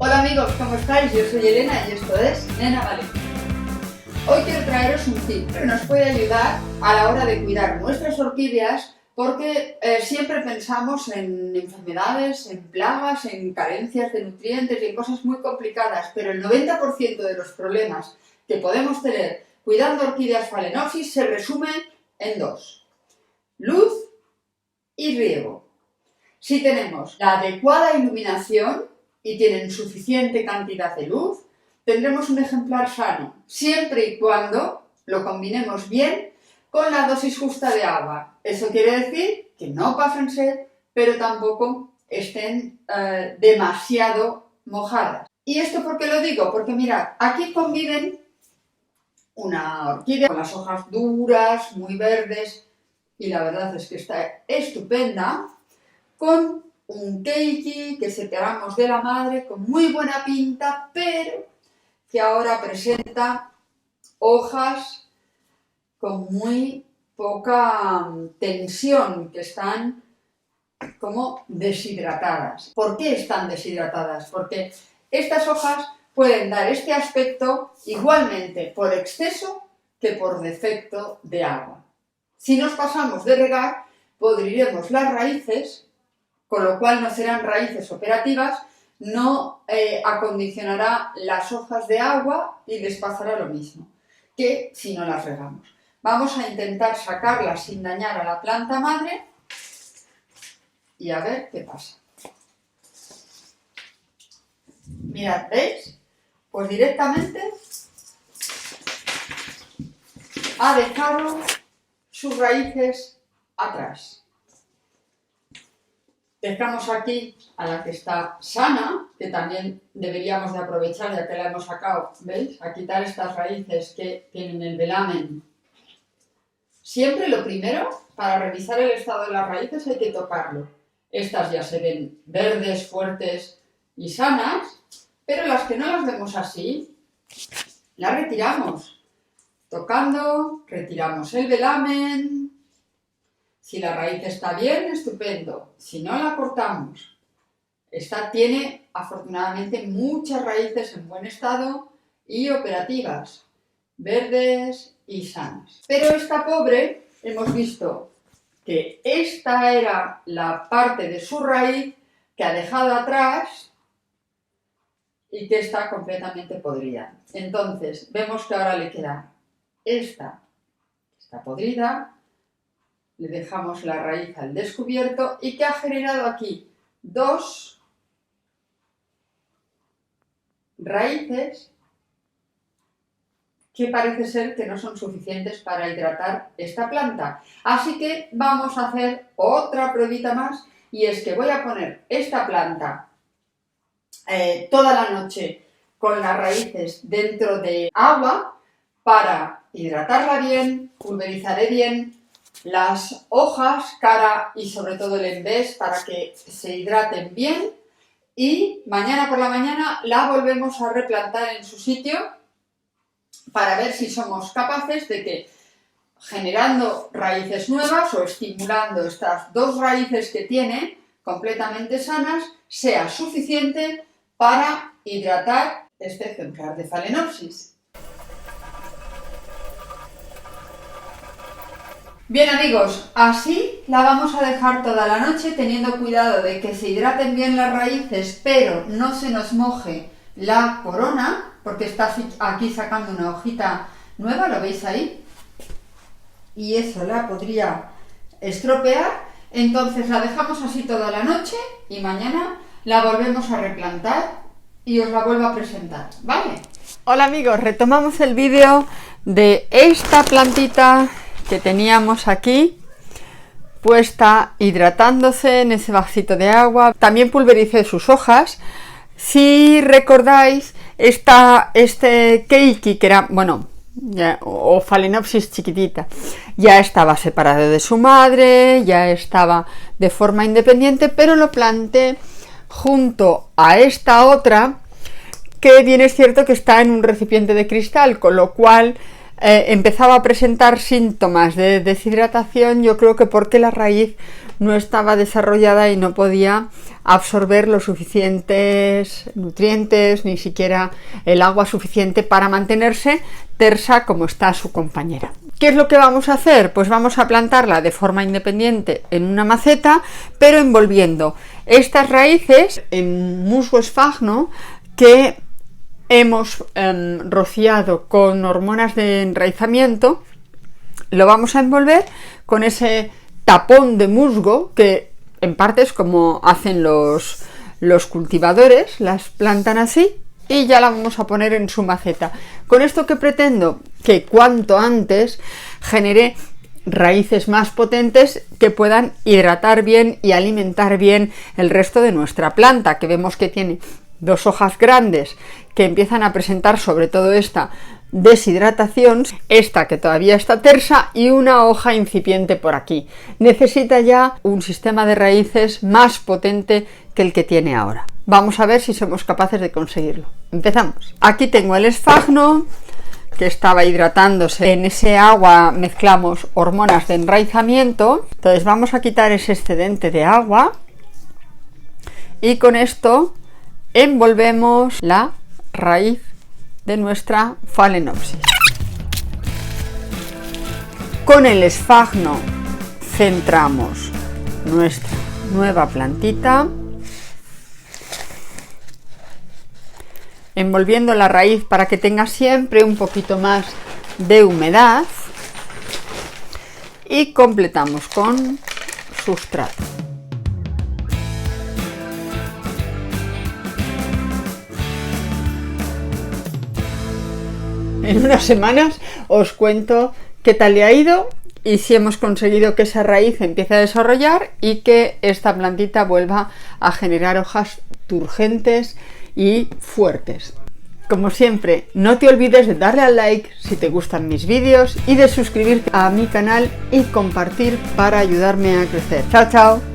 Hola amigos, ¿cómo estáis? Yo soy Elena y esto es Nena Vale. Hoy quiero traeros un tip que nos puede ayudar a la hora de cuidar nuestras orquídeas porque siempre pensamos en enfermedades, en plagas, en carencias de nutrientes y en cosas muy complicadas, pero el 90% de los problemas que podemos tener cuidando orquídeas Phalaenopsis se resumen en dos: luz y riego. Si tenemos la adecuada iluminación y tienen suficiente cantidad de luz, tendremos un ejemplar sano, siempre y cuando lo combinemos bien con la dosis justa de agua. Eso quiere decir que no pasen sed, pero tampoco estén demasiado mojadas. ¿Y esto por qué lo digo? Porque mirad, aquí conviven una orquídea con las hojas duras, muy verdes, y la verdad es que está estupenda, con un keiki que separamos de la madre con muy buena pinta, pero que ahora presenta hojas con muy poca tensión, que están como deshidratadas. ¿Por qué están deshidratadas? Porque estas hojas pueden dar este aspecto igualmente por exceso que por defecto de agua. Si nos pasamos de regar, podriremos las raíces, con lo cual no serán raíces operativas, no acondicionará las hojas de agua y les pasará lo mismo que si no las regamos. Vamos a intentar sacarlas sin dañar a la planta madre y a ver qué pasa. Mirad, ¿veis? Pues directamente ha dejado sus raíces atrás. Dejamos aquí a la que está sana, que también deberíamos de aprovechar ya que la hemos sacado, ¿veis? A quitar estas raíces que tienen el velamen. Siempre lo primero, para revisar el estado de las raíces hay que tocarlo. Estas ya se ven verdes, fuertes y sanas, pero las que no las vemos así, las retiramos. Tocando, retiramos el velamen. Si la raíz está bien, estupendo. Si no, la cortamos. Esta tiene, afortunadamente, muchas raíces en buen estado y operativas, verdes y sanas. Pero esta pobre, hemos visto que esta era la parte de su raíz que ha dejado atrás y que está completamente podrida. Entonces, vemos que ahora le queda esta está podrida. Le dejamos la raíz al descubierto y que ha generado aquí dos raíces que parece ser que no son suficientes para hidratar esta planta. Así que vamos a hacer otra pruebita más, y es que voy a poner esta planta toda la noche con las raíces dentro de agua para hidratarla bien, pulverizaré bien las hojas, cara y sobre todo el envés para que se hidraten bien, y mañana por la mañana la volvemos a replantar en su sitio para ver si somos capaces de que, generando raíces nuevas o estimulando estas dos raíces que tiene completamente sanas, sea suficiente para hidratar este ejemplar de Phalaenopsis. Bien amigos, así la vamos a dejar toda la noche, teniendo cuidado de que se hidraten bien las raíces, pero no se nos moje la corona, porque está aquí sacando una hojita nueva, ¿lo veis ahí? Y eso la podría estropear. Entonces la dejamos así toda la noche y mañana la volvemos a replantar y os la vuelvo a presentar, ¿vale? Hola amigos, retomamos el vídeo de esta plantita que teníamos aquí puesta hidratándose en ese vasito de agua. También pulvericé sus hojas. Si recordáis, este keiki, que era, bueno, o Phalaenopsis chiquitita, ya estaba separado de su madre, ya estaba de forma independiente, pero lo planté junto a esta otra, que bien es cierto que está en un recipiente de cristal, con lo cual empezaba a presentar síntomas de deshidratación, yo creo que porque la raíz no estaba desarrollada y no podía absorber los suficientes nutrientes, ni siquiera el agua suficiente para mantenerse tersa como está su compañera. ¿Qué es lo que vamos a hacer? Pues vamos a plantarla de forma independiente en una maceta, pero envolviendo estas raíces en musgo esfagno que hemos rociado con hormonas de enraizamiento. Lo vamos a envolver con ese tapón de musgo que en parte es como hacen los cultivadores, las plantan así y ya la vamos a poner en su maceta. ¿Con esto qué pretendo? Que cuanto antes genere raíces más potentes que puedan hidratar bien y alimentar bien el resto de nuestra planta, que vemos que tiene dos hojas grandes que empiezan a presentar sobre todo esta deshidratación, esta que todavía está tersa y una hoja incipiente por aquí. Necesita ya un sistema de raíces más potente que el que tiene ahora. Vamos a ver si somos capaces de conseguirlo. Empezamos. Aquí tengo el esfagno que estaba hidratándose. En ese agua mezclamos hormonas de enraizamiento. Entonces vamos a quitar ese excedente de agua y con esto envolvemos la raíz de nuestra Phalaenopsis. Con el esfagno centramos nuestra nueva plantita, envolviendo la raíz para que tenga siempre un poquito más de humedad y completamos con sustrato. En unas semanas os cuento qué tal le ha ido y si hemos conseguido que esa raíz empiece a desarrollar y que esta plantita vuelva a generar hojas turgentes y fuertes. Como siempre, no te olvides de darle al like si te gustan mis vídeos y de suscribirte a mi canal y compartir para ayudarme a crecer. ¡Chao, chao!